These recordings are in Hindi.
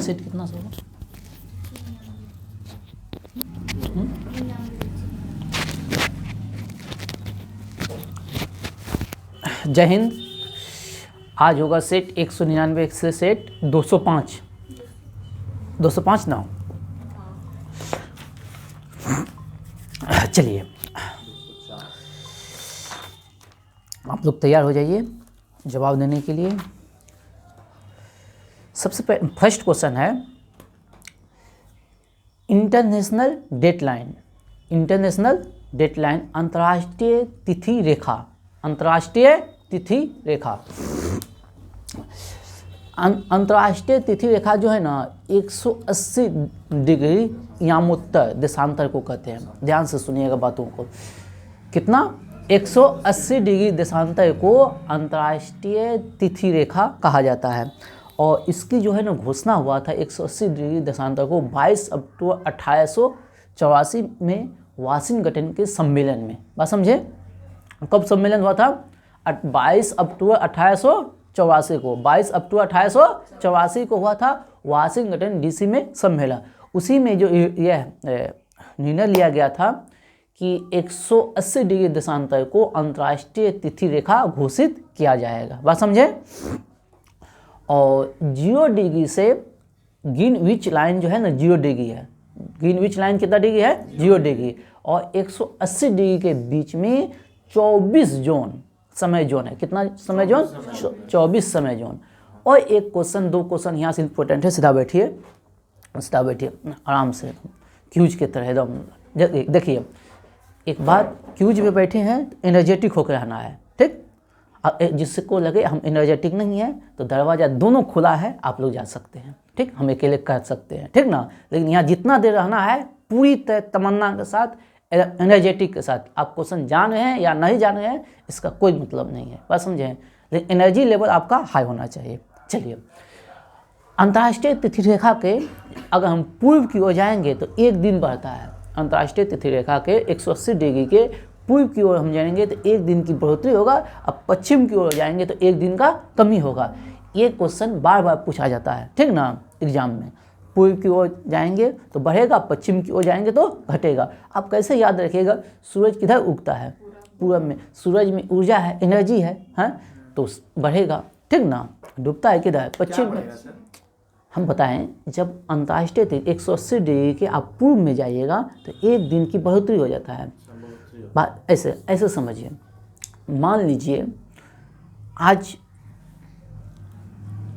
का सेट कितना सा होगा? जय हिंद। आज होगा सेट 199 से सेट 205 ना। चलिए आप लोग तैयार हो जाइए जवाब देने के लिए। सबसे पहले फर्स्ट क्वेश्चन है इंटरनेशनल डेडलाइन। इंटरनेशनल डेडलाइन अंतर्राष्ट्रीय तिथि रेखा। अंतर्राष्ट्रीय तिथि रेखा। अंतर्राष्ट्रीय तिथि रेखा जो है ना 180 डिग्री यामोत्तर देशांतर को कहते हैं। ध्यान से सुनिएगा बातों को। कितना? 180 डिग्री देशांतर को अंतर्राष्ट्रीय तिथि रेखा कहा जाता है। और इसकी जो है ना घोषणा हुआ था 180 डिग्री देशांतर को 22 अक्टूबर 1884 में वाशिंगटन के सम्मेलन में। बात समझे? कब सम्मेलन हुआ था? 22 अक्टूबर 1884 को। 22 अक्टूबर 1884 को हुआ था वाशिंगटन डीसी में सम्मेलन। उसी में जो यह निर्णय लिया गया था कि 180 डिग्री देशांतर को अंतर्राष्ट्रीय तिथि रेखा घोषित किया जाएगा। बात समझे? और 0 डिग्री से ग्रीनविच लाइन जो है ना 0 डिग्री है। ग्रीनविच लाइन कितना डिग्री है? 0 डिग्री। और 180 डिग्री के बीच में 24 जोन समय जोन है। कितना समय जोन? 24 समय जोन। और एक क्वेश्चन, 2 क्वेश्चन यहाँ से इंपॉर्टेंट है। सीधा बैठिए, सीधा बैठिए आराम से, क्यूज की तरह एकदम। देखिए एक बात, क्यूज में बैठे हैं एनर्जेटिक होकर रहना है, ठीक? जिसको लगे हम एनर्जेटिक नहीं है तो दरवाज़ा दोनों खुला है, आप लोग जा सकते हैं, ठीक? हम अकेले कर सकते हैं, ठीक ना? लेकिन यहाँ जितना देर रहना है पूरी तमन्ना के साथ, एनर्जेटिक के साथ। आप क्वेश्चन जान रहे हैं या नहीं जान रहे हैं इसका कोई मतलब नहीं है। बस समझें, लेकिन एनर्जी लेवल आपका हाई होना चाहिए। चलिए, अंतर्राष्ट्रीय तिथि रेखा के अगर हम पूर्व की ओर जाएंगे तो 1 दिन बढ़ता है। अंतर्राष्ट्रीय तिथि रेखा के 180 डिग्री के पूर्व की ओर हम जाएंगे तो 1 दिन की बढ़ोतरी होगा। अब पश्चिम की ओर जाएंगे तो 1 दिन का कमी होगा। ये क्वेश्चन बार बार पूछा जाता है, ठीक ना, एग्जाम में। पूर्व की ओर जाएंगे तो बढ़ेगा, पश्चिम की ओर जाएंगे तो घटेगा। आप कैसे याद रखिएगा? सूरज किधर उगता है? पूरब में। सूरज में ऊर्जा है, एनर्जी है, हाँ? तो बढ़ेगा, ठीक ना। डूबता है किधर? पश्चिम में। हम बताएं, जब अंतर्राष्ट्रीय तिथि 180 डिग्री के आप पूर्व में जाइएगा तो 1 दिन की बढ़ोतरी हो जाता है। बात ऐसे समझिए। मान लीजिए आज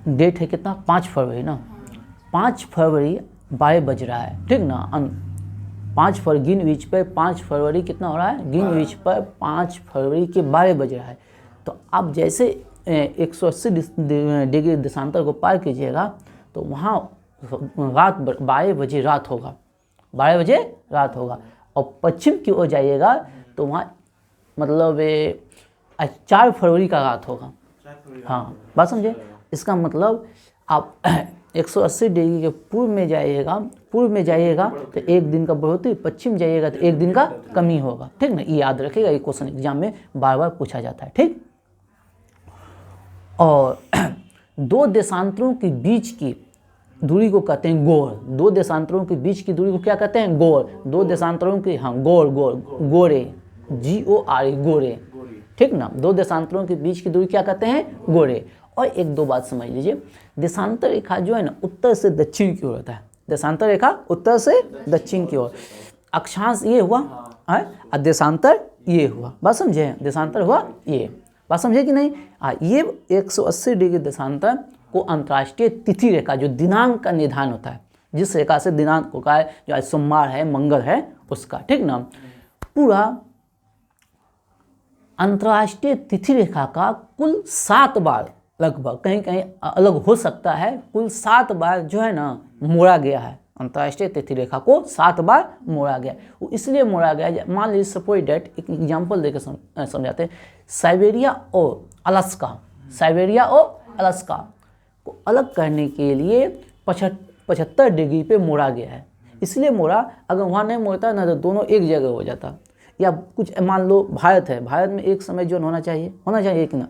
डेट है कितना? 5 फरवरी ना। 5 फरवरी 12 बज रहा है, ठीक ना। 5 फरवरी ग्रीनविच पर 5 फरवरी कितना हो रहा है? ग्रीनविच पर 5 फरवरी के 12 बज रहा है। तो आप जैसे 180 डिग्री देशांतर को पार कीजिएगा तो वहाँ रात 12 बजे रात होगा। 12 बजे रात होगा। और पश्चिम की ओर जाइएगा तो वहाँ मतलब 4 फरवरी का रात होगा। हाँ, बात समझे? इसका मतलब आप 180 डिग्री के पूर्व में जाइएगा तो 1 दिन का बढ़ोतरी, पश्चिम जाइएगा तो 1 दिन का कमी होगा, ठीक ना। ये याद रखिएगा, ये क्वेश्चन एग्जाम में बार बार पूछा जाता है, ठीक। और 2 देशांतरों के बीच की दूरी को कहते हैं गोर। 2 देशांतरों के बीच की दूरी को क्या कहते हैं? गोर। 2 देशांतरों की, हाँ, गोरे, GORE, गोरे, ठीक ना। 2 देशांतरों के बीच की दूरी क्या कहते हैं? गोरे। और 1-2 बात समझ लीजिए। देशांतर रेखा जो है ना उत्तर से दक्षिण की ओर होता है। देशांतर रेखा उत्तर से दक्षिण की ओर। अक्षांश ये हुआ है और देशांतर ये हुआ। बात समझे? देशांतर हुआ ये। बात समझे कि नहीं? ये 180 डिग्री देशांतर को अंतर्राष्ट्रीय तिथि रेखा, जो दिनांक का निर्धारण होता है, जिस रेखा से दिनांक होता है, जो आज सोमवार है, मंगल है, उसका, ठीक ना। पूरा अंतर्राष्ट्रीय तिथि रेखा का कुल 7 बार, लगभग कहीं कहीं अलग हो सकता है, कुल 7 बार जो है ना मोड़ा गया है। अंतर्राष्ट्रीय तिथि रेखा को 7 बार मोड़ा गया। वो इसलिए मोड़ा गया, मान लीजिए सपोज डेट, एक एग्जाम्पल देकर समझाते हैं। साइबेरिया और अलास्का को अलग करने के लिए 75 डिग्री पे मोड़ा गया है। इसलिए मोड़ा, अगर वहाँ नहीं मोड़ता ना तो दोनों एक जगह हो जाता। या कुछ मान लो भारत है, भारत में एक समय जोन होना चाहिए कि ना।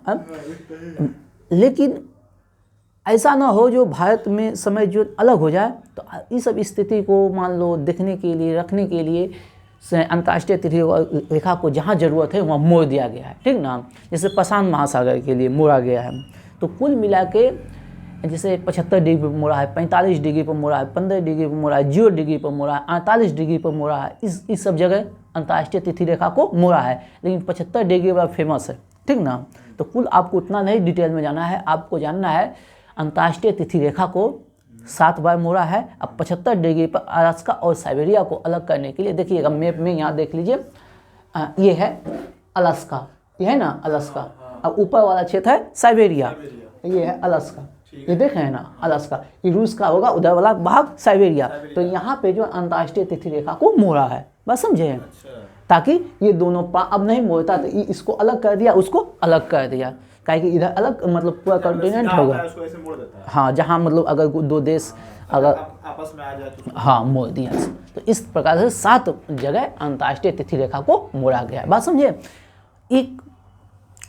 लेकिन ऐसा ना हो जो भारत में समय जो अलग हो जाए। तो इस सब स्थिति को मान लो देखने के लिए, रखने के लिए अंतर्राष्ट्रीय तिथि रेखा को जहाँ ज़रूरत है वहाँ मोड़ दिया गया है, ठीक ना। जैसे प्रशांत महासागर के लिए मोड़ा गया है। तो कुल मिला के जैसे 75 डिग्री पर मोड़ा है, 45 डिग्री पर मोड़ा है, 15 डिग्री पर मोड़ा है, 0 डिग्री पर मोड़ा है, 48 डिग्री पर मोड़ा है। इस सब जगह अंतर्राष्ट्रीय तिथि रेखा को मोड़ा है, लेकिन 75 डिग्री पर फेमस है, ठीक ना। तो कुल आपको उतना नहीं डिटेल में जाना है, आपको जानना है अंतर्राष्ट्रीय तिथि रेखा को 7 बार मोड़ा है। अब 75 डिग्री पर अलास्का और साइबेरिया को अलग करने के लिए देखिएगा मैप में, यहाँ देख लीजिए, ये है अलास्का, ये है ना अलास्का। अब ऊपर वाला क्षेत्र है साइबेरिया, ये है अलास्का, ये देख रहे हैं ना अलास्का, ये रूस का होगा, उधर वाला भाग साइबेरिया। तो यहाँ पे जो अंतर्राष्ट्रीय तिथि रेखा को मोड़ा है, बस समझे, ताकि ये दोनों अब नहीं मोड़ता। तो इसको अलग कर दिया, उसको अलग कर दिया, काहे कि इधर अलग मतलब पूरा कॉन्टिनेंट होगा। हाँ, जहाँ मतलब अगर दो देश अगर आपस में आ जाए तो हाँ मोड़ दिया। तो इस प्रकार से 7 जगह अंतर्राष्ट्रीय तिथि रेखा को मोड़ा गया है, बात समझे। एक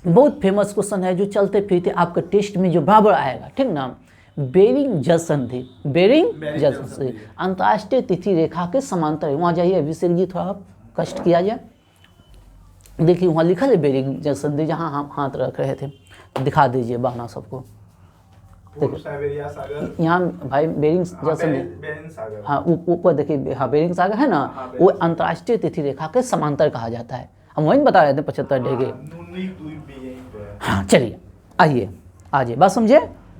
बहुत फेमस क्वेश्चन है जो चलते फिरते आपके टेस्ट में जो बराबर आएगा, ठीक ना। बेरिंग जल संधि, बेरिंग जल संधि अंतर्राष्ट्रीय तिथि रेखा के समांतर है। वहाँ जाइए अभिषेक जी, थोड़ा कष्ट किया जाए, देखिए वहाँ लिखा है बेरिंग जल संधि, जहाँ हम हाथ रख रहे थे, दिखा दीजिए बहाना सबको। यहाँ भाई बेरिंग जल संधि, हाँ ऊपर देखिए, हाँ बेरिंग सागर है ना, वो अंतर्राष्ट्रीय तिथि रेखा के समांतर कहा जाता है। हम वहीं बता रहे थे 75 डिग्री। हाँ चलिए आइए बात समझे।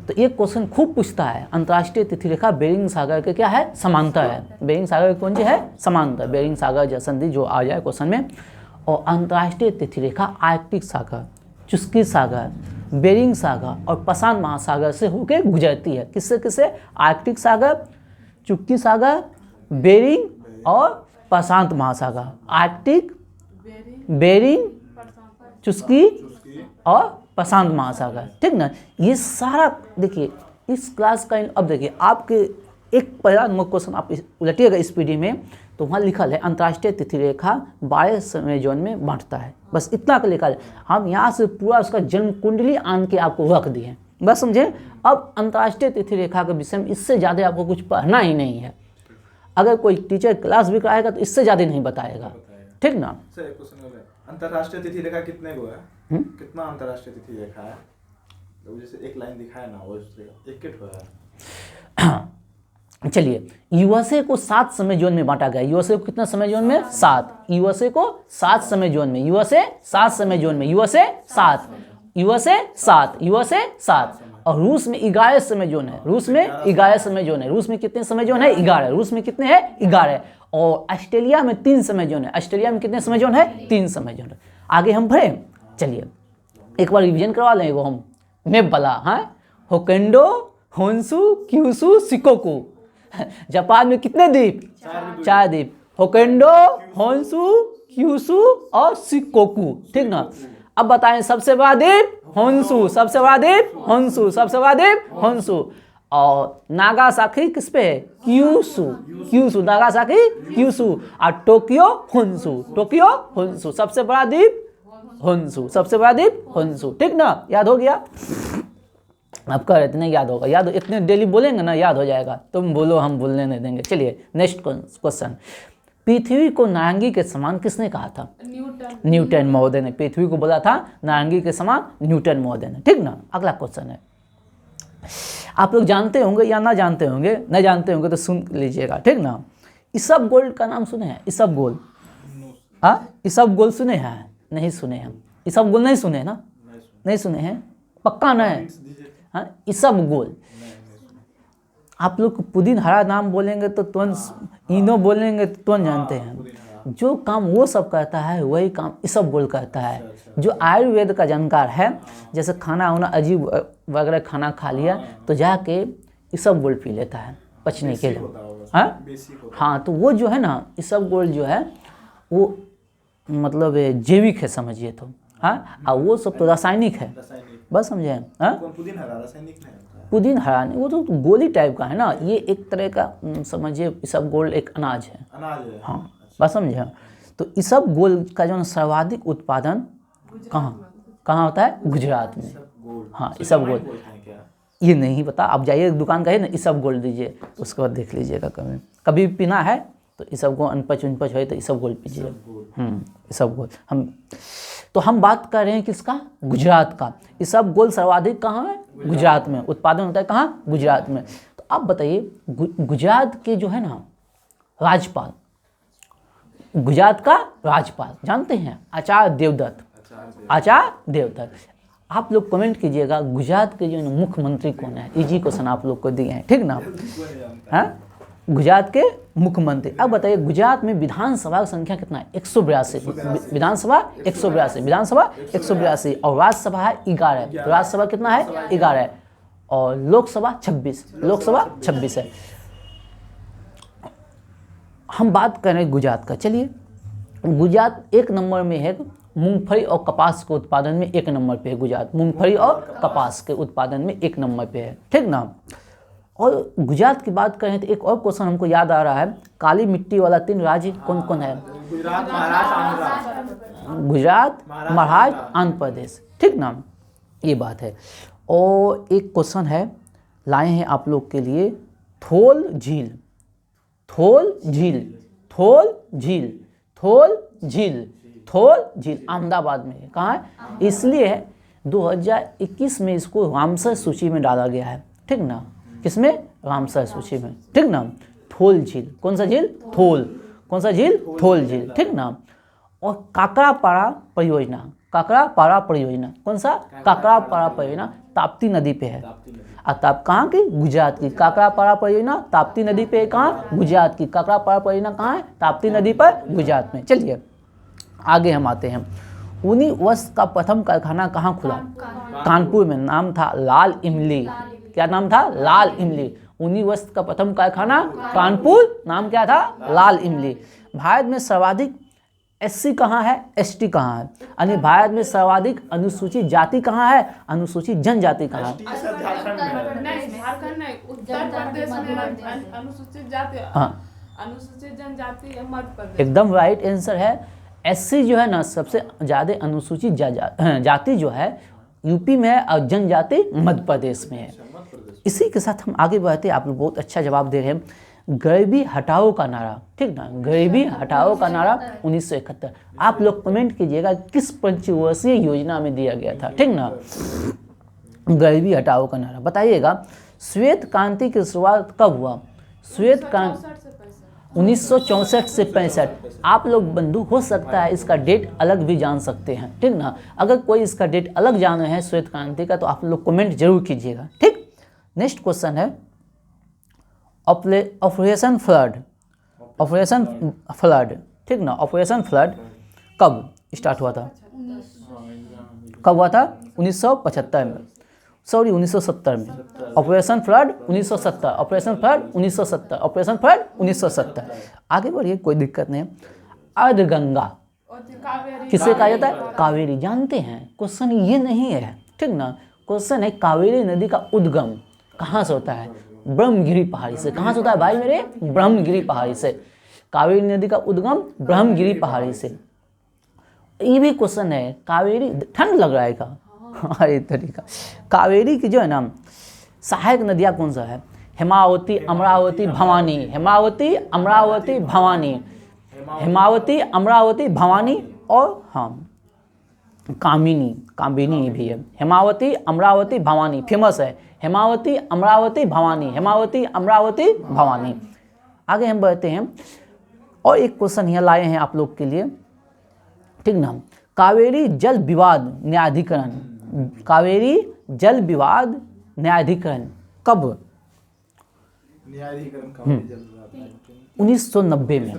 तो एक क्वेश्चन खूब पूछता है, अंतर्राष्ट्रीय तिथि रेखा बेरिंग सागर के क्या है, समांतर है। बेरिंग सागर के कौन सी है, समांतर। बेरिंग सागर जल संधि जो आ जाए क्वेश्चन में। और अंतर्राष्ट्रीय तिथि रेखा आर्कटिक सागर, चुस्की सागर, बेरिंग सागर और प्रशांत महासागर से होकर गुजरती है। किससे किससे, आर्कटिक सागर, चुस्की सागर, बेरिंग और प्रशांत महासागर। आर्कटिक, बेरिंग, चुस्की और प्रशांत महासागर, ठीक ना। ये सारा देखिए इस क्लास का। अब देखिए आपके एक पहला नंबर क्वेश्चन आप उलटिएगा स्पीडी में, तो वहाँ लिखा है अंतर्राष्ट्रीय तिथि रेखा 12 समय जोन में बांटता है। बस इतना का लिखा है। हम यहाँ से पूरा उसका जन्म कुंडली आन के आपको रख दिए, बस समझे। अब अंतर्राष्ट्रीय तिथि रेखा के विषय में इससे ज़्यादा आपको कुछ पढ़ना ही नहीं है। अगर कोई टीचर क्लास भी कराएगा तो इससे ज़्यादा नहीं बताएगा, ठीक ना। अंतर्राष्ट्रीय तिथि रेखा कितने को है, कितना अंतर्राष्ट्रीय तिथि रेखा है, तो जैसे एक लाइन दिखाया ना वो एक है। चलिए, यूएसए को 7 समय जोन में बांटा गया। यूएसए को कितना समय जोन में, 7। यूएसए को 7 समय जोन में, यूएसए 7 समय जोन में, यूएसए 7, यूएसए 7, यूएसए 7। और रूस में 11 समय जोन है, रूस में 11 समय जोन है। रूस में कितने समय जोन है, 11। रूस में कितने हैं, 11। और ऑस्ट्रेलिया में 3 समय जोन है। ऑस्ट्रेलिया में कितने समय जोन है, 3 समय जोन है। आगे हम बढ़े, चलिए एक बार रिवीजन करवा लें वो हम मैप वाला। हाँ, Hokkaido, Honshu, Kyushu, Shikoku. Japan में कितने द्वीप, 4 द्वीप, होक्काइडो, होन्शु, क्यूशु और शिकोकू, ठीक ना। अब बताएं सबसे बड़ा द्वीप होन्शु, सबसे बड़ा द्वीप होन्शु, सबसे बड़ा द्वीप होन्शु। और नागासाकी किस पे है, क्यूशु, क्यूशु, नागासाकी क्यूशु। और टोक्यो होन्शु, टोक्यो होन्शु, सबसे बड़ा द्वीप होन्शु, सबसे बड़ा द्वीप होन्शु, ठीक ना। याद हो गया, अब कह रहे थे नहीं याद होगा, याद इतने डेली बोलेंगे ना याद हो जाएगा। तुम बोलो, हम बोलने नहीं देंगे। चलिए नेक्स्ट क्वेश्चन। पृथ्वी को नारंगी के समान किसने कहा था, न्यूटन महोदय ने। पृथ्वी को बोला था नारंगी के समान न्यूटन महोदय ने, ठीक ना। अगला क्वेश्चन है, आप लोग जानते होंगे या ना जानते होंगे, नहीं जानते होंगे तो सुन लीजिएगा, ठीक ना। इसबगोल का नाम सुने हैं, इसबगोल। हाँ, इसबगोल सुने हैं, नहीं सुने हैं। इसबगोल नहीं सुने ना, नहीं सुने हैं, पक्का नहीं। हाँ, इसबगोल। आप लोग पुदीन हरा नाम बोलेंगे तो तुरंत, इनो बोलेंगे तो तुरंत जानते हैं। जो काम वो सब करता है वही काम इसबगोल करता है। जो आयुर्वेद का जानकार है, जैसे खाना होना अजीब वगैरह खाना खा लिया तो जाके इसबगोल पी लेता है पचने के लिए। हाँ, तो वो जो है ना इसबगोल जो है वो मतलब जैविक है समझिए तो। हाँ, और वो सब तो रासायनिक है, बस समझे। हाँ, पुदीन हरा नहीं, वो तो गोली टाइप का है ना। ये एक तरह का समझिए इसबगोल एक अनाज है। हाँ, बस समझे। तो इसबगोल का जो सर्वाधिक उत्पादन कहाँ होता है, गुजरात में। हाँ, इसबगोल, ये नहीं पता, आप जाइए दुकान का है ना ईसब गोल्ड दीजिए, तो उसके बाद देख लीजिएगा कभी कभी पीना है तो ईसब गोल्ड अनपच उनपच हो तो ईसब गोल्ड पीजिए। ईसब गोल्ड हम बात कर रहे हैं किसका? गुजरात का। ईसब गोल्ड सर्वाधिक कहाँ है? गुजरात में उत्पादन होता है। कहाँ? गुजरात में। तो आप बताइए गुजरात के जो है ना राज्यपाल, गुजरात का राज्यपाल जानते हैं? आचार्य देवव्रत। आचार्य देवव्रत। आप लोग कमेंट कीजिएगा गुजरात के जो है मुख्यमंत्री कौन है? इजी क्वेश्चन आप लोग को दिए हैं, ठीक ना? हाँ, गुजरात के मुख्यमंत्री। अब बताइए गुजरात में विधानसभा की संख्या कितना है? 182। विधानसभा 182, विधानसभा 182 और राज्यसभा है 11। राज्यसभा कितना है? 11 और लोकसभा 26। लोकसभा 26 है। हम बात कर रहे हैं गुजरात का। चलिए गुजरात 1 नंबर में है मूंगफली और कपास के उत्पादन में 1 नंबर पे है गुजरात। मूंगफली और कपास के उत्पादन में 1 नंबर पे है, ठीक ना? और गुजरात की बात करें तो एक और क्वेश्चन हमको याद आ रहा है, काली मिट्टी वाला 3 राज्य कौन कौन है? गुजरात, महाराष्ट्र, गुजरात, महाराष्ट्र, आंध्र प्रदेश, ठीक ना? ये बात है। और एक क्वेश्चन है लाए हैं आप लोग के लिए, थोल झील। थोल झील, थोल झील, थोल झील, थोल झील अहमदाबाद में है। कहाँ है? इसलिए 2021 में इसको रामसर सूची में डाला गया है, ठीक ना? किसमें? रामसर सूची में, ठीक ना? थोल झील। कौन सा झील? थोल। कौन सा झील? थोल झील, ठीक ना? और काकरापाड़ा परियोजना, काकरापाड़ा परियोजना कौन सा? काकरापाड़ा परियोजना ताप्ती नदी पे है। ताप कहाँ की? गुजरात की। काकरापाड़ा परियोजना ताप्ती नदी पे है। कहाँ? गुजरात की। काकरापाड़ा परियोजना कहाँ है? ताप्ती नदी पर, गुजरात में। चलिए आगे हम आते हैं। 19 वर्ष का प्रथम कारखाना कहाँ खुला? कानपुर में। नाम था लाल इमली। क्या नाम था? लाल इमली। 19 वर्ष का प्रथम कारखाना कानपुर। नाम क्या था? लाल इमली। भारत में सर्वाधिक एससी कहाँ है? एसटी कहाँ है? यानी भारत में सर्वाधिक अनुसूचित जाति कहाँ है? अनुसूचित जनजाति कहाँ है? झारखंड नहीं, उत्तर प्रदेश में अनुसूचित जाति, अनुसूचित जनजाति मध्य प्रदेश। एकदम राइट आंसर है। एससी जो है ना सबसे ज़्यादा अनुसूचित जाति जो है यूपी में है और जनजाति मध्य प्रदेश में है। इसी के साथ हम आगे बढ़ते हैं। आप लोग बहुत अच्छा जवाब दे रहे हैं। गरीबी हटाओ का नारा, ठीक ना? गरीबी हटाओ का नारा 1971। आप लोग कमेंट कीजिएगा किस पंचवर्षीय योजना में दिया गया था, ठीक ना? गरीबी हटाओ का नारा बताइएगा। श्वेत क्रांति की शुरुआत कब हुआ? श्वेत क्रांति 1964 से 65। आप लोग बंधु हो सकता है इसका डेट अलग भी जान सकते हैं, ठीक ना? अगर कोई इसका डेट अलग जाना है श्वेत क्रांति का तो आप लोग कमेंट जरूर कीजिएगा, ठीक? नेक्स्ट क्वेश्चन है ऑपरेशन फ्लड। ऑपरेशन फ्लड, ठीक ना? ऑपरेशन फ्लड कब स्टार्ट हुआ था? कब हुआ था? 1975 में, सॉरी 1970 में। Operation flood 1970, operation flood 1970, operation flood 1970। आगे बढ़िए, कोई दिक्कत नहीं। अर्धगंगा किसे कहा जाता है? कावेरी। जानते हैं? क्वेश्चन ये नहीं है, ठीक ना? क्वेश्चन है कावेरी नदी का उद्गम कहाँ से होता है? ब्रह्मगिरी पहाड़ी से। कहाँ से होता है भाई मेरे? ब्रह्मगिरी पहाड़ी से। कावेरी नदी का उद्गम ब्रह्मगिरी पहाड़ी से। ये भी क्वेश्चन है, कावेरी, ठंड लग रहा है क्या? अरे तरीका, कावेरी की जो है ना सहायक नदियाँ कौन सा है? हेमावती, अमरावती, भवानी। हेमावती, अमरावती, भवानी। हेमावती, अमरावती, भवानी और हाँ कामिनी, कामिनी भी है। हेमावती, अमरावती, भवानी फेमस है। हेमावती, अमरावती, भवानी। हेमावती, अमरावती, भवानी। आगे हम बढ़ते हैं और एक क्वेश्चन यहाँ लाए हैं आप लोग के लिए, ठीक ना? कावेरी जल विवाद न्यायाधिकरण, कावेरी जल विवाद न्यायाधिकरण कब? 1990 में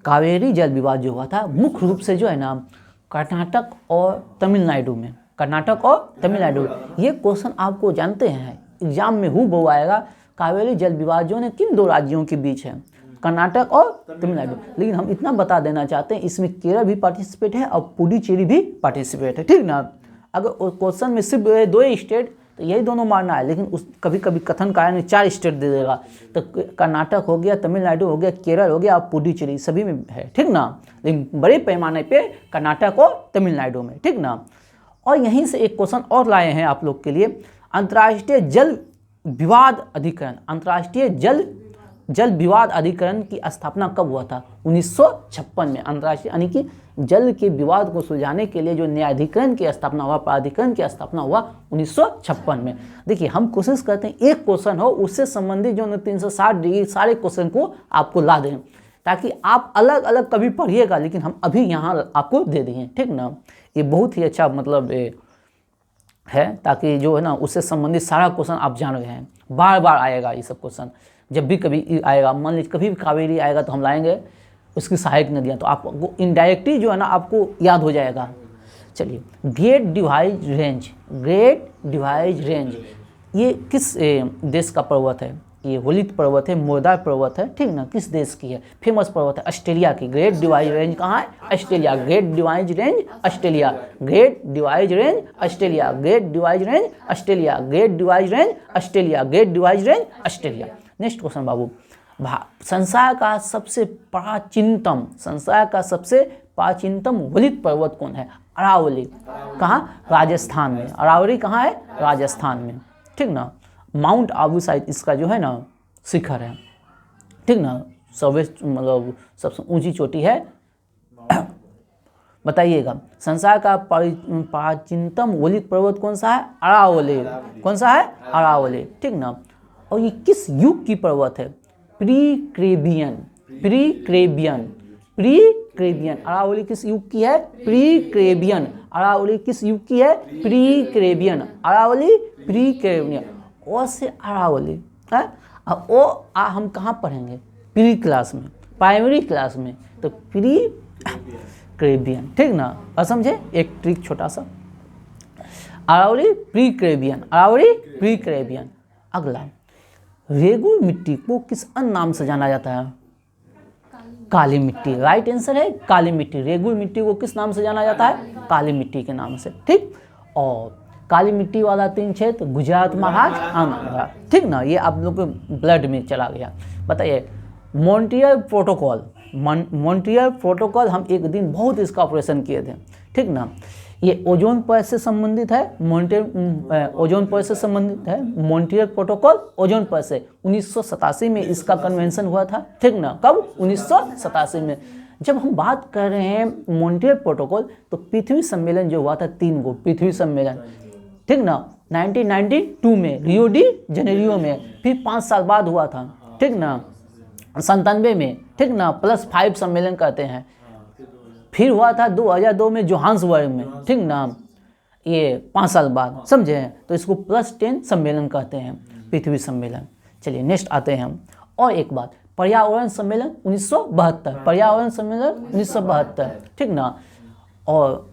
कावेरी जल विवाद जो हुआ था मुख्य रूप से जो है ना कर्नाटक और तमिलनाडु में। कर्नाटक और तमिलनाडु। ये क्वेश्चन आपको जानते हैं एग्जाम में हूबहू आएगा। कावेरी जल विवाद जो है किन 2 राज्यों के बीच है? कर्नाटक और तमिलनाडु। लेकिन हम इतना बता देना चाहते हैं इसमें केरल भी पार्टिसिपेट है और पुडुचेरी भी पार्टिसिपेट है, ठीक ना? अगर क्वेश्चन में सिर्फ 2 स्टेट तो यही दोनों मारना है, लेकिन उस कभी कभी कथन कारण 4 स्टेट दे देगा तो कर्नाटक हो गया, तमिलनाडु हो गया, केरल हो गया और पुडुचेरी सभी में है, ठीक ना? लेकिन बड़े पैमाने पे कर्नाटक और तमिलनाडु में, ठीक ना? और यहीं से एक क्वेश्चन और लाए हैं आप लोग के लिए। अंतर्राष्ट्रीय जल विवाद अधिकरण, अंतर्राष्ट्रीय जल विवाद अधिकरण की स्थापना कब हुआ था? 1956 में। अंतर्राष्ट्रीय यानी कि जल के विवाद को सुलझाने के लिए जो न्यायाधिकरण की स्थापना हुआ, प्राधिकरण की स्थापना हुआ 1956 में। देखिए हम कोशिश करते हैं एक क्वेश्चन हो उससे संबंधित जो 360 डिग्री सारे क्वेश्चन को आपको ला दें, ताकि आप अलग अलग कभी पढ़िएगा, लेकिन हम अभी यहाँ आपको दे दिए, ठीक ना। ये बहुत ही अच्छा मतलब है, ताकि जो है ना उससे संबंधित सारा क्वेश्चन आप जान गए हैं। बार बार आएगा ये सब क्वेश्चन, जब भी कभी आएगा, मान लीजिए कभी भी कावेरी आएगा तो हम लाएंगे उसकी सहायक नदियाँ, तो आपको इनडायरेक्टली जो है ना आपको याद हो जाएगा। चलिए, great divide range, great divide range ये किस देश का पर्वत है? ये होलित पर्वत है, मोरदार पर्वत है, ठीक ना। किस देश की है? फेमस पर्वत है ऑस्ट्रेलिया की। ग्रेट डिवाइड रेंज कहाँ है? Australia. Great divide range Australia, great divide range Australia, great divide range Australia, great divide range Australia, great divide range Australia. Next question बाबू, संसार का सबसे प्राचीनतम, संसार का सबसे प्राचीनतम होलित पर्वत कौन है? अरावली। कहाँ? राजस्थान में। अरावली कहाँ है? राजस्थान में, ठीक ना। माउंट आबू शायद इसका जो है ना शिखर है, ठीक ना, मतलब सबसे ऊंची चोटी है। बताइएगा, संसार का प्राचीनतम होलित पर्वत कौन सा है? अरावली। कौन सा है? अरावली, ठीक ना। और ये किस युग की पर्वत है? Precambrian, Precambrian, Precambrian. Aravalli किस युग की है? Precambrian. अरावली किस युग की है? Precambrian. अरावली प्री क्रेबियन। ओ से अरावली है। अब ओ हम कहाँ पढ़ेंगे? प्री क्लास में, प्राइमरी क्लास में, तो प्री क्रेबियन, ठीक ना। और समझे एक ट्रिक छोटा सा, अरावली प्री क्रेबियन, अरावली प्री क्रेबियन। अगला, रेगुल मिट्टी को किस अन्य नाम से जाना जाता है? काली मिट्टी। राइट आंसर है काली मिट्टी। रेगुल मिट्टी को किस नाम से जाना जाता है? काली मिट्टी के नाम से, ठीक। और काली मिट्टी वाला 3 क्षेत्र गुजरात, महाराष्ट्र, ठीक ना। ये आप लोग के ब्लड में चला गया। बताइए, मॉन्ट्रियल प्रोटोकॉल, मॉन्ट्रियल प्रोटोकॉल हम एक दिन बहुत इसका ऑपरेशन किए थे, ठीक ना। ये ओजोन परत से संबंधित है, ओजोन परत से संबंधित है। मॉन्ट्रियल प्रोटोकॉल ओजोन परत से 1987 में इसका कन्वेंशन हुआ था, ठीक ना। कब? 1987 में। जब हम बात कर रहे हैं मॉन्ट्रियल प्रोटोकॉल, तो पृथ्वी सम्मेलन जो हुआ था 3 गो पृथ्वी सम्मेलन, ठीक ना। 1992 में रियो डी जेनेरियो में, फिर 5 साल बाद हुआ था, ठीक ना, 97 में, ठीक ना, +5 सम्मेलन कहते हैं। फिर हुआ था 2002 में जोहान्सबर्ग में, ठीक ना, ये 5 साल बाद, समझे हैं। तो इसको +10 सम्मेलन कहते हैं, पृथ्वी सम्मेलन। चलिए नेक्स्ट आते हैं हम। और एक बात, पर्यावरण सम्मेलन 1972, पर्यावरण सम्मेलन 1972, ठीक ना। और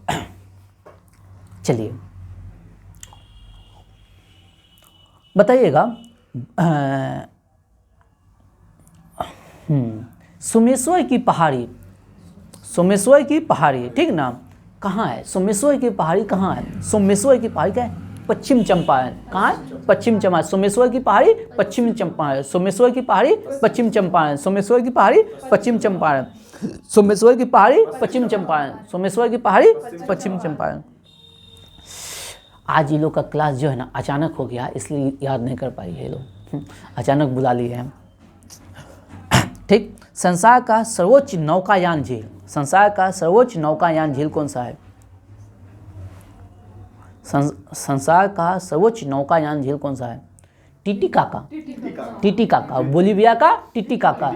चलिए बताइएगा, सोमेश्वर की पहाड़ी, सोमेश्वर की पहाड़ी, ठीक ना, कहाँ है? सोमेश्वर की पहाड़ी कहाँ है? सोमेश्वर की पहाड़ी क्या है? पश्चिम चंपारण। कहाँ है? पश्चिम चंपारण। सोमेश्वर की पहाड़ी पश्चिम चंपारण, सोमेश्वर की पहाड़ी पश्चिम चंपारण, सोमेश्वर की पहाड़ी पश्चिम चंपारण, सोमेश्वर की पहाड़ी पश्चिम चंपारण, सोमेश्वर की पहाड़ी पश्चिम चंपारण। आज ये लोग का क्लास जो है ना अचानक हो गया, इसलिए याद नहीं कर पाई है लोग, अचानक बुला लिए हैं, ठीक। संसार का सर्वोच्च नौकायान झील, संसार का सर्वोच्च नौकायान झील कौन सा है? संसार का सर्वोच्च नौकायान झील कौन सा है? टिटिकाका, टिटिकाका, बोलिविया का टिटिकाका।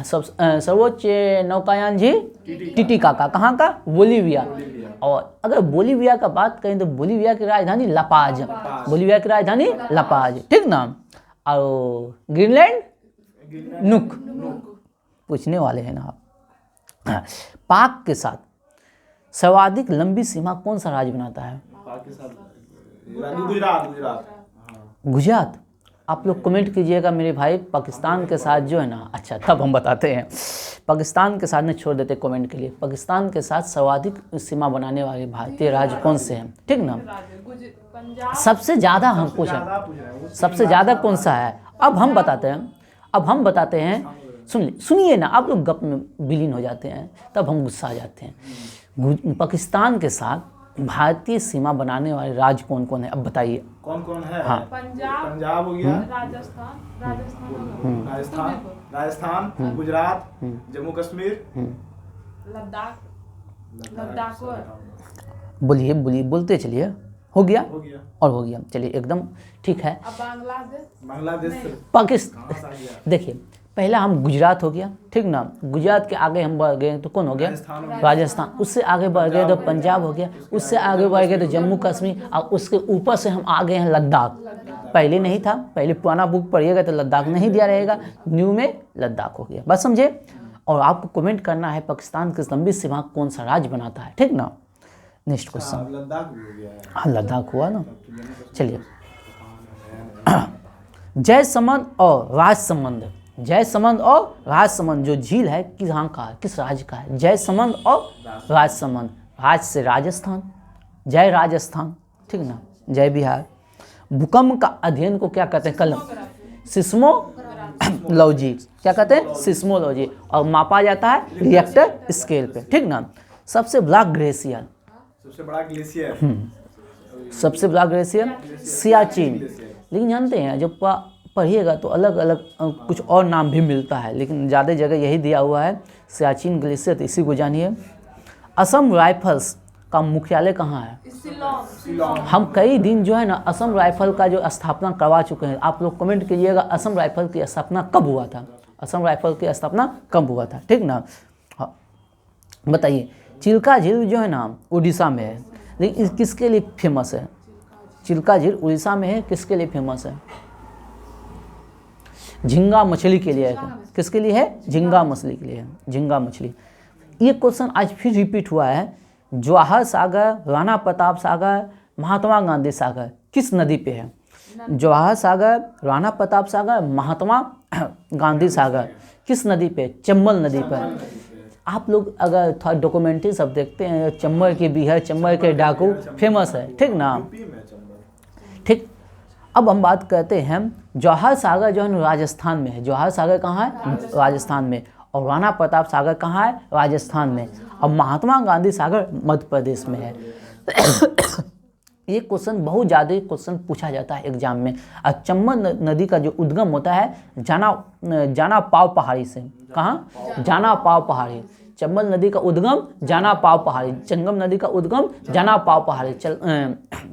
सर्वोच्च नौकायान झील टिटिकाका, कहाँ का? बोलिविया। और अगर बोलिविया का बात करें तो बोलिविया की राजधानी लापाज, बोलिविया की राजधानी लापाज, ठीक ना। और ग्रीनलैंड नुक, पूछने वाले हैं ना आप। पाक के साथ सर्वाधिक लंबी सीमा कौन सा राज्य बनाता है? गुजरात। आप लोग कमेंट कीजिएगा मेरे भाई, पाकिस्तान के साथ जो है ना, अच्छा तब हम बताते हैं। पाकिस्तान के साथ नहीं छोड़ देते कमेंट के लिए। पाकिस्तान के साथ सर्वाधिक सीमा बनाने वाले भारतीय राज्य कौन से हैं, ठीक ना। सबसे ज़्यादा हम पूछें, सबसे ज़्यादा कौन सा है? अब हम बताते हैं, अब हम बताते हैं। सुनिए ना, आप लोग गप में विलीन हो जाते हैं, तब हम गुस्सा आ जाते हैं। पाकिस्तान के साथ भारतीय सीमा बनाने वाले राज्य कौन कौन है, अब बताइए। कौन कौन है? हाँ। पंजाब हो गया, राजस्थान, राजस्थान, गुजरात, जम्मू कश्मीर, लद्दाख बोलिए बोलिए, बोलते चलिए। हो गया हो गया। और हो गया, चलिए एकदम ठीक है। अब बांग्लादेश से पाकिस्तान, कहाँ से आ गया? देखिए पहला हम गुजरात हो गया, ठीक ना। गुजरात के आगे हम बढ़ गए तो कौन हो गया? राजस्थान। उससे आगे बढ़ गए तो पंजाब हो गया। उससे आगे बढ़ गए तो जम्मू कश्मीर, और उसके ऊपर से हम आ गए हैं लद्दाख। पहले नहीं था, पहले पुराना बुक पढ़िएगा तो लद्दाख नहीं दिया रहेगा, न्यू में लद्दाख हो गया। बस समझे। और आपको कमेंट करना है पाकिस्तान की लंबी सीमा कौन सा राज्य बनाता है, ठीक ना। Next question. लद्दाख भी हो गया है। हाँ लद्दाख हुआ ना। चलिए जयसमंद और राजसमंद, जयसमंद और राजसमंद जो झील है कहाँ का है, किस राज्य का है? जयसमंद और राजसमंद। राज से राजस्थान, जय राजस्थान, ठीक ना, जय बिहार। भूकंप का अध्ययन को क्या कहते हैं? कलम, सिस्मोलॉजी। क्या कहते हैं? सिस्मोलॉजी। और मापा जाता है रिएक्टर स्केल पे, ठीक ना। सबसे बड़ा ग्लेशियर, सबसे बड़ा ग्लेशियर, सबसे बड़ा ग्लेशियर सियाचिन। लेकिन जानते हैं जब पढ़िएगा तो अलग अलग कुछ और नाम भी मिलता है, लेकिन ज़्यादा जगह यही दिया हुआ है सियाचिन ग्लेशियर, तो इसी को जानिए। असम राइफल्स का मुख्यालय कहाँ है? शिलोंग। हम कई दिन जो है ना असम राइफल का जो स्थापना करवा चुके हैं। आप लोग कमेंट कीजिएगा असम राइफल की स्थापना कब हुआ था, असम राइफल की स्थापना कब हुआ था, ठीक ना। हाँ बताइए। चिल्का झील जो है ना उड़ीसा में है, लेकिन किसके लिए फेमस है? चिल्का झील उड़ीसा में है, किसके लिए फेमस है? झींगा मछली के लिए है। किसके लिए है? झींगा मछली के लिए है, झींगा मछली। ये क्वेश्चन आज फिर रिपीट हुआ है। जवाहर सागर, राणा प्रताप सागर, महात्मा गांधी सागर किस नदी पे है? जवाहर सागर, राणा प्रताप सागर, महात्मा गांधी सागर किस नदी पे? चंबल नदी पर। आप लोग अगर थोड़ा डॉक्यूमेंट्री सब देखते हैं, चंबल के बिहार, चंबल के डाकू फेमस है, ठीक ना, ठीक। अब हम बात करते हैं जवाहर सागर जो है राजस्थान में है। जवाहर सागर कहाँ है? राजस्थान में। और राणा प्रताप सागर कहाँ है? राजस्थान में। और महात्मा गांधी सागर मध्य प्रदेश में है। ये क्वेश्चन बहुत ज़्यादा क्वेश्चन पूछा जाता है एग्जाम में। और चंबल नदी का जो उद्गम होता है जाना पाव पहाड़ी से। कहाँ? जाना पाव पहाड़ी। चंबल नदी का उद्गम जाना पाव पहाड़ी, चंगम नदी का उद्गम जाना पाव पहाड़ी,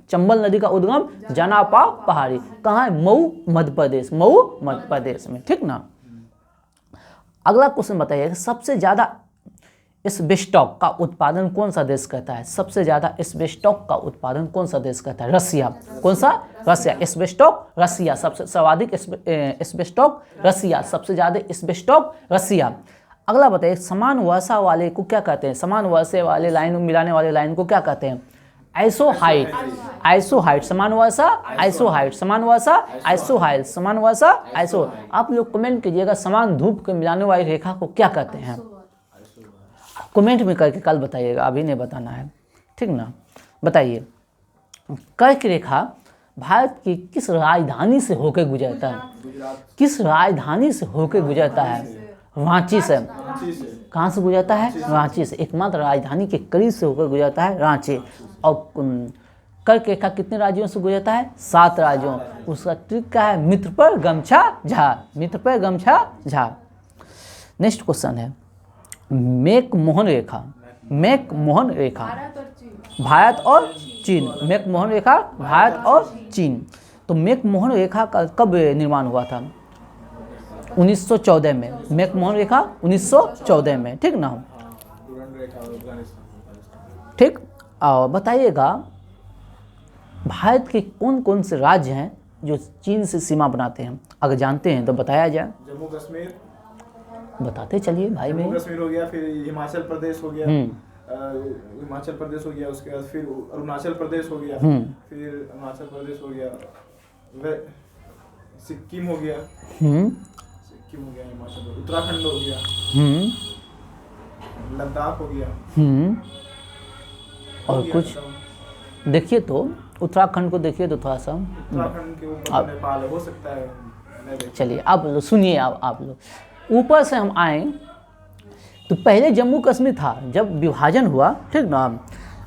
चंबल नदी का उद्गम जाना पाव पहाड़ी। कहाँ है? मऊ मध्य प्रदेश, मऊ मध्य प्रदेश में, ठीक ना। अगला क्वेश्चन बताइए, सबसे ज़्यादा एस्बेस्टॉस का उत्पादन कौन सा देश करता है? सबसे ज़्यादा एस्बेस्टॉस का उत्पादन कौन सा देश करता है? रसिया। कौन सा? रसिया। एस्बेस्टॉस रसिया, सबसे सर्वाधिक एस्बेस्टॉस रसिया, सबसे ज़्यादा एस्बेस्टॉस रसिया। अगला बताइए, समान वर्षा वाले को क्या कहते हैं? समान वर्षा वाले लाइन मिलाने वाले लाइन को क्या कहते हैं? आइसोहाइट। आइसोहाइट, समान वर्षा, आइसोहाइट, समान वर्षा, आइसोहाइट, समान वर्षा, आइसो। आप लोग कमेंट कीजिएगा समान धूप के मिलाने वाली रेखा को क्या कहते हैं? कमेंट में करके कल बताइएगा, अभी नहीं बताना है, ठीक ना। बताइए, कर्क रेखा भारत की किस राजधानी से होकर गुजरता है? किस राजधानी से होकर गुजरता है? रांची से। कहाँ से गुजरता है? रांची से। एकमात्र राजधानी के करीब से होकर गुजरता है, रांची। और कर्क रेखा कितने राज्यों से गुजरता है? 7 राज्यों। उसका ट्रिक क्या है? मित्र पर गमछा झाड़, मित्र पर गमछा झाड़। नेक्स्ट क्वेश्चन है मैकमोहन रेखा। मैकमोहन रेखा भारत और चीन। मैकमोहन रेखा भारत और चीन। तो मैकमोहन रेखा का कब निर्माण हुआ था? 1914 में। मैकमोहन रेखा 1914 में, ठीक ना। ठीक। और बताइएगा भारत के कौन कौन से राज्य हैं जो चीन से सीमा बनाते हैं? अगर जानते हैं तो बताया जाए। जम्मू कश्मीर। बताते चलिए भाई में। जम्मू कश्मीर हो गया, फिर हिमाचल प्रदेश हो गया, हिमाचल प्रदेश हो गया, उसके बाद फिर अरुणाचल प्रदेश हो गया, फिर अरुणाचल प्रदेश हो गया, सिक्किम हो गया, सिक्किम हो गया, हिमाचल, उत्तराखंड हो गया, लद्दाख हो गया। और कुछ देखिए तो उत्तराखंड को देखिए तो थोड़ा सा उत्तराखंड के ऊपर नेपाल हो सकता है। चलिए आप लोग सुनिए, आप लोग ऊपर से हम आए तो पहले जम्मू कश्मीर था, जब विभाजन हुआ, ठीक ना,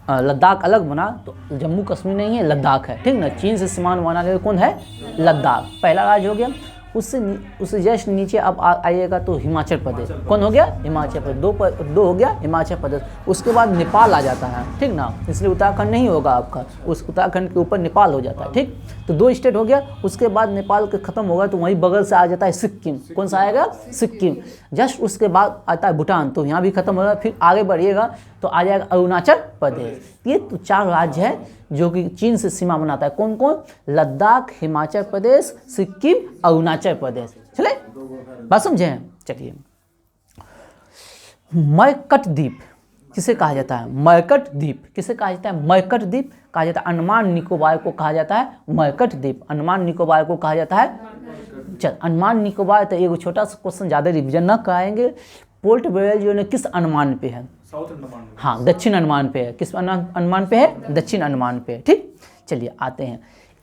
लद्दाख अलग बना तो जम्मू कश्मीर नहीं है, लद्दाख है, ठीक ना। चीन से सीमा बनाने वाला कौन है? लद्दाख, पहला राज्य हो गया। उससे जस्ट नीचे अब आइएगा तो हिमाचल प्रदेश, कौन हो गया? हिमाचल प्रदेश, दो हो गया हिमाचल प्रदेश। उसके बाद नेपाल आ जाता है, ठीक ना, इसलिए उत्तराखंड नहीं होगा आपका, उस उत्तराखंड के ऊपर नेपाल हो जाता है, ठीक। तो 2 स्टेट हो गया। उसके बाद नेपाल के खत्म होगा तो वहीं बगल से आ जाता है सिक्किम, कौन सा आएगा? सिक्किम। जस्ट उसके बाद आता है भूटान, तो यहाँ भी खत्म होगा। फिर आगे बढ़िएगा तो आ जाएगा अरुणाचल प्रदेश। ये तो 4 राज्य है जो कि चीन से सीमा बनाता है। कौन कौन? लद्दाख, हिमाचल प्रदेश, सिक्किम, अरुणाचल प्रदेश। चले बात समझे? चलिए, मरकट द्वीप किसे कहा जाता है? मरकट द्वीप किसे कहा जाता है? मरकट द्वीप कहा जाता है। अंडमान निकोबार को कहा जाता है मरकट द्वीप। अंडमान निकोबार को कहा जाता है। चल, अंडमान निकोबार तो एक छोटा सा क्वेश्चन, ज़्यादा रिविजन न कराएंगे। पोर्ट ब्लेयर जो है किस अंडमान पे है? साउथ अंडमान। हाँ, दक्षिण अंडमान पे है। किस अंडमान पे है? दक्षिण अंडमान पे है, ठीक। चलिए आते हैं,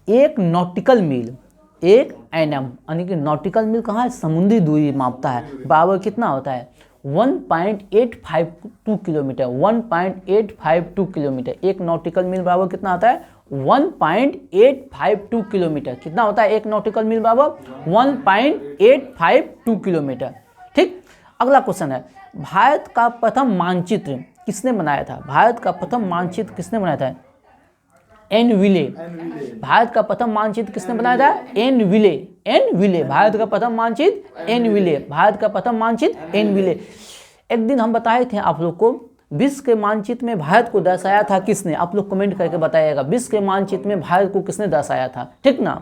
एक नॉटिकल मील, एक एनएम यानी कि नॉटिकल मील कहाँ है? समुद्री दूरी मापता है। बराबर कितना होता है? 1.852 किलोमीटर। 1.852 किलोमीटर। एक नॉटिकल मील बराबर कितना आता है? 1.852 किलोमीटर। कितना होता है एक नॉटिकल मील बराबर? 1.852 किलोमीटर, ठीक। अगला क्वेश्चन है, भारत का प्रथम मानचित्र किसने बनाया था? भारत का प्रथम मानचित्र किसने बनाया था? एन विले। भारत का प्रथम मानचित्र किसने बनाया था? एन विले। एन विले। भारत का प्रथम मानचित्र एन विले। भारत का प्रथम मानचित्र एन विले। एक दिन हम बताए थे आप लोग को, विश्व के मानचित्र में भारत को दर्शाया था किसने? आप लोग कमेंट करके बताइएगा, विश्व के मानचित्र में भारत को किसने दर्शाया था, ठीक ना।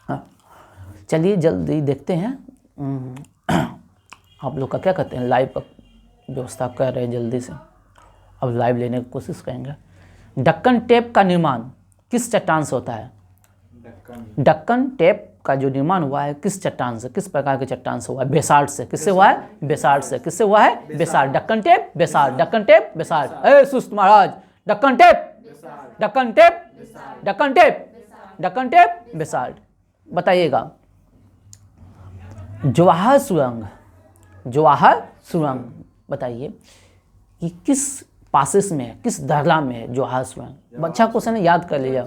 हाँ, चलिए जल्दी देखते हैं। आप लोग का क्या कहते हैं? लाइव का व्यवस्था कर रहे हैं जल्दी से, अब लाइव लेने की कोशिश करेंगे। डक्कन टेप का निर्माण किस चट्टान से होता है? डक्कन टेप का जो निर्माण हुआ है किस चट्टान से, किस प्रकार के चट्टान से हुआ है? बेसाल्ट से। किससे हुआ है? बेसाल्ट से। किससे हुआ है? Basalt. Deccan trap, basalt. Deccan trap, basalt. ए सुस्त महाराज, Deccan trap, Deccan trap, Deccan trap, Deccan trap, basalt. बताइएगा, जवाहर सुरंग, जवाहर सुरंग बताइए कि किस पासेस में है, किस धरला में है जवाहर सुरंग? अच्छा क्वेश्चन है, याद कर लीजिए।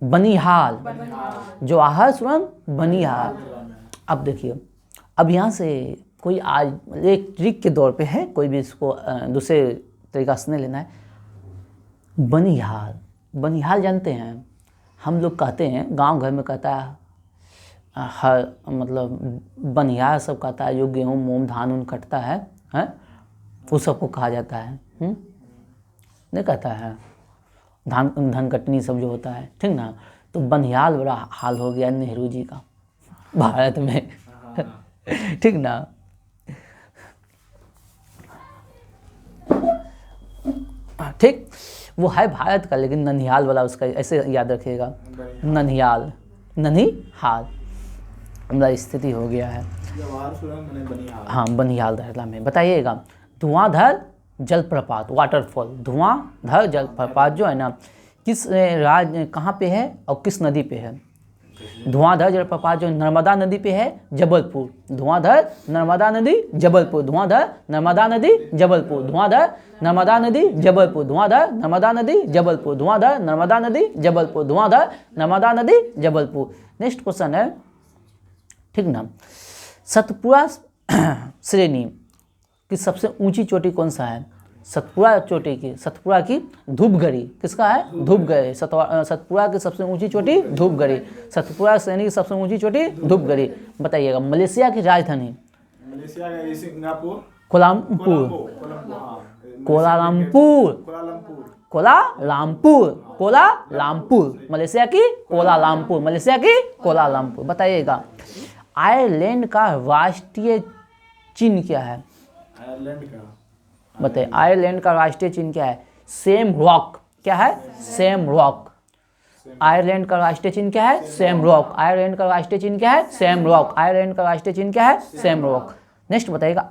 बनिहाल, जवाहर सुरंग बनिहाल। अब देखिए, अब यहाँ से कोई आज एक ट्रिक के दौर पे है, कोई भी इसको दूसरे तरीका से नहीं लेना है। बनिहाल, बनिहाल जानते हैं? हम लोग कहते हैं, गांव घर में कहता है हर, मतलब बनिहार सब कहता है जो गेहूँ मोम धान उन कटता है, हैं, वो सबको कहा जाता है। नहीं कहता है? धान कटनी सब जो होता है, ठीक ना। तो बनिहाल बड़ा हाल हो गया नेहरू जी का भारत में, ठीक ना। ठीक, वो है भारत का, लेकिन ननिहाल वाला उसका ऐसे याद रखिएगा, ननिहाल, ननिहाल हमारा स्थिति हो गया है। हाँ, बनिहाल धरला में। बताइएगा, धुआंधार जलप्रपात, वाटरफॉल, धुआंधार जलप्रपात जो है ना, किस राज्य, कहाँ पे है और किस नदी पे है? धुआंधार जलप्रपात जो नर्मदा नदी पे है, जबलपुर। धुआंधार नर्मदा नदी जबलपुर। धुआंधार नर्मदा नदी जबलपुर। धुआंधार नर्मदा नदी जबलपुर। धुआंधार नर्मदा नदी जबलपुर। धुआंधार नर्मदा नदी जबलपुर। धुआंधार नर्मदा नदी जबलपुर। नेक्स्ट क्वेश्चन है, ठीक ना, सतपुड़ा श्रेणी की सबसे ऊंची चोटी कौन सा है? सतपुड़ा चोटी की, सतपुड़ा की धूपगढ़ी किसका है? धूपगढ़ी। सतपुड़ा की सबसे ऊंची चोटी धूपगढ़ी। सतपुड़ा श्रेणी की सबसे ऊंची चोटी धूपगढ़ी। बताइएगा, मलेशिया की राजधानी? मलेशिया का Singapore, Kuala Lumpur, Kuala Lumpur, Kuala Lumpur, Kuala Lumpur. Malaysia की कोलालमपुर, मलेशिया की कोलालमपुर। बताइएगा, आयरलैंड का राष्ट्रीय चिन्ह क्या है? आयरलैंड का, बताइए, आयरलैंड का राष्ट्रीय चिन्ह क्या है? Same rock. क्या है? Same rock. आयरलैंड का राष्ट्रीय चिन्ह क्या है? Same rock. आयरलैंड का राष्ट्रीय चिन्ह क्या है? Same rock. आयरलैंड का राष्ट्रीय चिन्ह क्या है? Same rock. नेक्स्ट बताइएगा,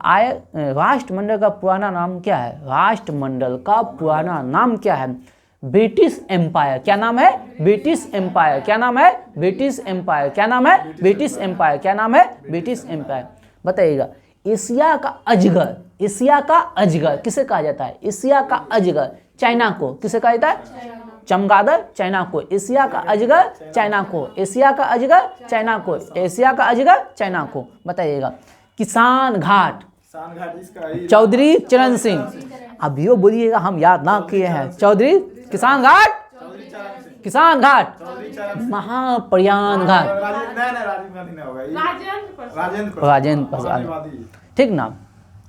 राष्ट्रमंडल का पुराना नाम क्या है? राष्ट्रमंडल का पुराना नाम क्या है? British empire. क्या नाम है? British empire. क्या नाम है? British empire. क्या नाम है? British empire. क्या नाम है? British empire. बताइएगा, एशिया का अजगर, एशिया का अजगर किसे कहा जाता है? एशिया का अजगर चाइना को। किसे कहा जाता है? चमगादड़ चाइना को। एशिया का अजगर चाइना को। एशिया का अजगर चाइना को। एशिया का अजगर चाइना को। बताइएगा। किसान घाट किसान घाट इसका ही चौधरी चरण सिंह। अभी वो बोलिएगा हम याद ना किए हैं। चौधरी किसान घाट, चौधरी चरण सिंह, किसान घाट, चौधरी चरण सिंह। महाप्रयाण घाट, राजीव गांधी नहीं होगा ये। राजेंद्र राजेंद्र प्रसाद। गांधी। ठीक ना।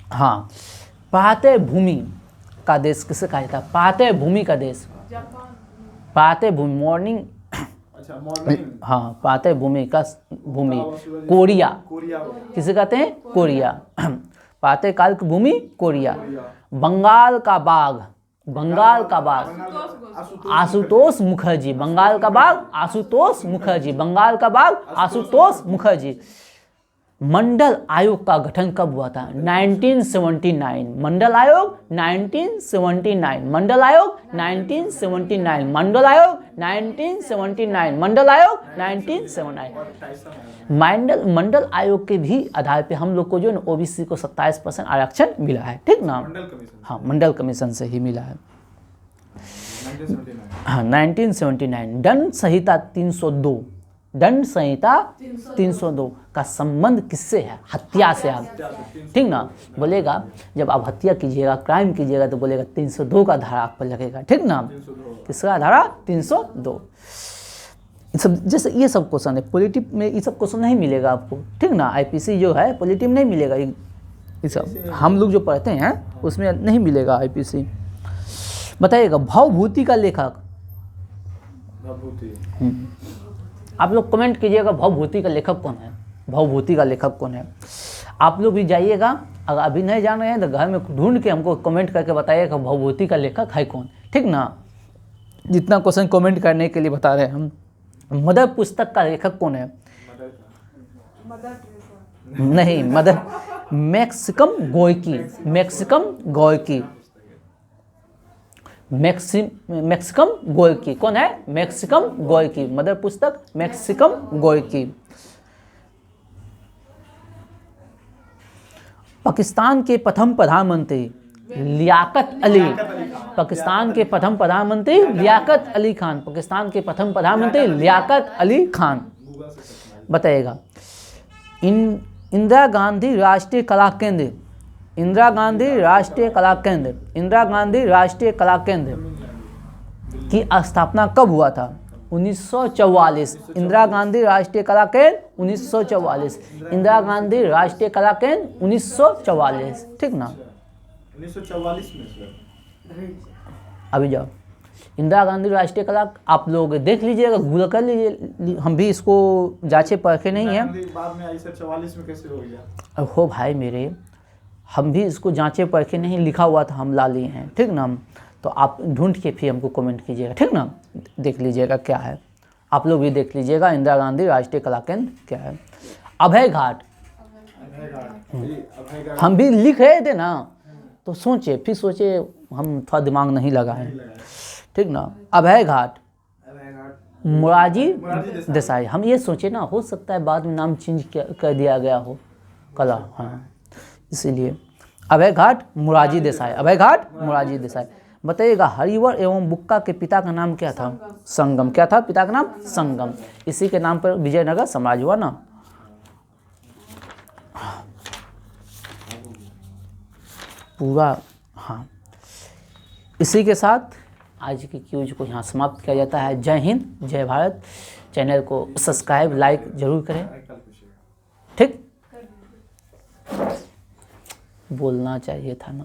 हाँ, पाते भूमि का देश किसे कहा जाता है? पाते भूमि का देश, जापान पाते भूमि मॉर्निंग, अच्छा मॉर्निंग हाँ पाते भूमि का भूमि कोरिया। कोरिया किसे कहते हैं? कोरिया। पाते काल की भूमि कोरिया। बंगाल का बाघ, बंगाल का बाघ आशुतोष मुखर्जी। बंगाल का बाघ आशुतोष मुखर्जी। बंगाल का बाघ आशुतोष मुखर्जी। मंडल आयोग का गठन कब हुआ था? 1979। मंडल आयोग 1979। मंडल आयोग 1979। मंडल आयोग 1979। मंडल आयोग 1979। मंडल आयोग के भी आधार पे हम लोग को जो है ओबीसी को 27% आरक्षण मिला है। ठीक ना। मंडल कमीशन हाँ, मंडल कमीशन से ही मिला है। 1979। हाँ 1979। दंड संहिता 302, दंड संहिता 302 का संबंध किससे है? हत्या से। आप ठीक ना बोलेगा, जब आप हत्या कीजिएगा, क्राइम कीजिएगा तो बोलेगा 302 का धारा आप पर लगेगा। ठीक ना। किसका धारा? 302। सब जैसे ये सब क्वेश्चन है पॉलिटिक में, ये सब क्वेश्चन नहीं मिलेगा आपको। ठीक ना। आईपीसी जो है पॉलिटिक में नहीं मिलेगा। ये सब हम लोग जो पढ़ते हैं उसमें नहीं मिलेगा आईपीसी। बताइएगा। भवभूति का लेखक। भवभूति। आप लोग कमेंट कीजिएगा भवभूति का लेखक कौन है? भवभूति का लेखक कौन है? आप लोग भी जाइएगा, अगर अभी नहीं जान रहे हैं तो घर में ढूंढ के हमको कमेंट करके बताइएगा भवभूति का लेखक है कौन। ठीक ना। जितना क्वेश्चन कमेंट करने के लिए बता रहे हैं हम। मदर पुस्तक का लेखक कौन है? नहीं, मदर मैक्सिकम गोर्की। मैक्सिकम गोर्की। मैक्सिकम गोर्की कौन है? मैक्सिकम गोर्की। मदर पुस्तक मैक्सिकम गोर्की। पाकिस्तान के प्रथम प्रधानमंत्री लियाकत अली। पाकिस्तान के प्रथम प्रधानमंत्री लियाकत अली खान। पाकिस्तान के प्रथम प्रधानमंत्री लियाकत अली खान। बताइएगा। इंदिरा गांधी राष्ट्रीय कला केंद्र, इंदिरा गांधी राष्ट्रीय कला केंद्र, इंदिरा गांधी राष्ट्रीय कला केंद्र की स्थापना कब हुआ था? 1944। इंदिरा गांधी राष्ट्रीय कला केंद्र 1944। इंदिरा गांधी राष्ट्रीय कला केंद्र 1944। ठीक ना। 1944 में सर। अभी जाओ। इंदिरा गांधी राष्ट्रीय कला आप लोग देख लीजिएगा, गूगल कर लीजिए। हम भी इसको जांचे परखे नहीं है। बाद में आई सर 44 में कैसे हो गया? हो भाई मेरे, हम भी इसको जांचे परखे नहीं, लिखा हुआ था हम ला लिए हैं। ठीक ना। तो आप ढूंढ के फिर हमको कमेंट कीजिएगा। ठीक ना। देख लीजिएगा क्या है। आप लोग भी देख लीजिएगा इंदिरा गांधी राष्ट्रीय कला केंद्र क्या है। अभय घाट। हम भी लिख रहे थे ना तो सोचे, फिर सोचे हम थोड़ा दिमाग नहीं लगाए। ठीक ना। अभय घाट मोरारजी देसाई। हम ये सोचे ना, हो सकता है बाद में नाम चेंज कर दिया गया हो कला। हाँ, इसीलिए अभय घाट मोरारजी देसाई। अभय घाट मोरारजी देसाई। बताइएगा। हरिवर एवं बुक्का के पिता का नाम क्या था? संगम। क्या था पिता का नाम? संगम। इसी के नाम पर विजयनगर साम्राज्य हुआ ना। पूरा। हाँ, इसी के साथ आज की क्यूज को यहाँ समाप्त किया जाता है। जय हिंद, जय भारत। चैनल को सब्सक्राइब लाइक जरूर करें। ठीक, बोलना चाहिए था ना।